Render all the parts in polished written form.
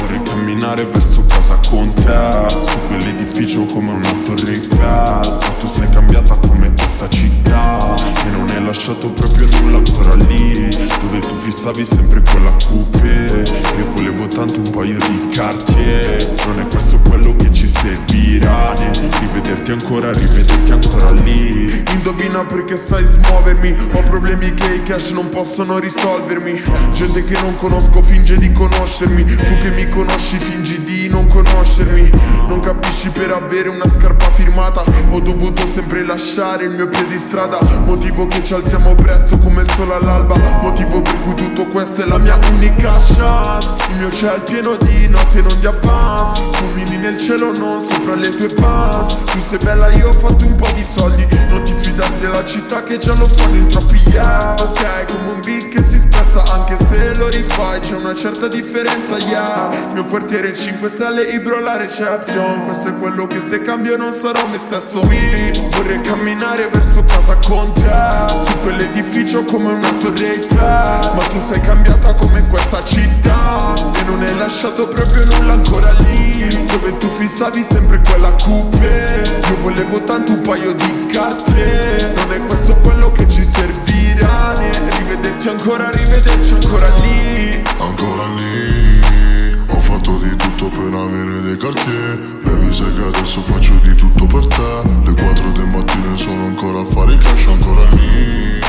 Vorrei camminare verso casa con te, su quell'edificio come una torre Eiffel. Ma tu sei cambiata come questa città e non hai lasciato proprio nulla ancora lì, dove tu fissavi sempre quella coupe. Io volevo tanto un paio di Cartier, non è questo quello che ci servirà, né rivederti ancora lì. Indovina perché sai smuovermi, ho problemi che i cash non possono risolvermi. Gente che non conosco finge di conoscermi, tu che mi conosci fingi di non conoscermi. Non capisci, per avere una scarpa firmata ho dovuto sempre lasciare il mio piedistrada. Motivo che ci alziamo presto come il sole all'alba, motivo per cui tutto questo è la mia unica chance. Il mio cielo pieno di notte non di avance, fulmini nel cielo non sopra le tue pants. Tu sei bella, io ho fatto un po' di soldi, non ti fidare della città che già lo fanno in troppi, yeah. Ok, come un beat che si spezza anche se lo rifai, c'è una certa differenza, yeah. Mio quartiere 5 stelle, Ibro la reception. Questo è quello che se cambio non sarò me stesso. Vorrei camminare verso casa con te, su quell'edificio come una torre Eiffel. Ma tu sei cambiata come questa città e non hai lasciato proprio nulla ancora lì, dove tu fissavi sempre quella coupe. Io volevo tanto un paio di Cartier, non è questo quello che ci servirà, né rivederci ancora lì. Ancora lì, ho fatto di tutto per avere dei Cartier. Baby, sai che adesso faccio di tutto per te. Le 4 del mattino sono ancora a fare il cash, ancora lì.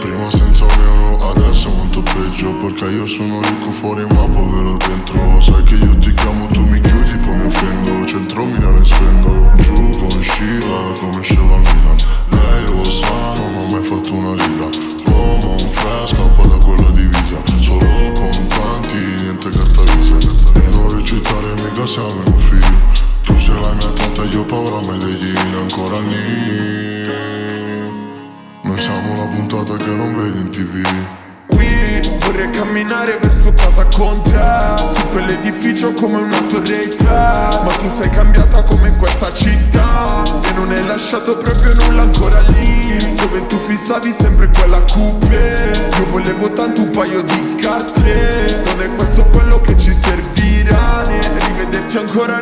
Prima senza un euro, adesso è molto peggio, perché io sono ricco fuori ma povero dentro. Sai che io ti chiamo, tu mi chiudi, poi mi offendo. Centro Milano spendo, giù con Sheila come sceva al Milan. Lei lo sa, non ho mai fatto una riga. Come un fre, scappa da quella divisa. Solo contanti, niente cartavisa. E non recitare, mica siamo in un film. Tu sei la mia tanta, io paura Medellin, ancora lì. Noi siamo la puntata che non vedi in TV. Vorrei camminare verso casa con te, su quell'edificio come una torre Eiffel. Ma tu sei cambiata come questa città e non hai lasciato proprio nulla ancora lì, dove tu fissavi sempre quella coupe. Io volevo tanto un paio di Cartier, non è questo quello che ci servirà, né rivederci ancora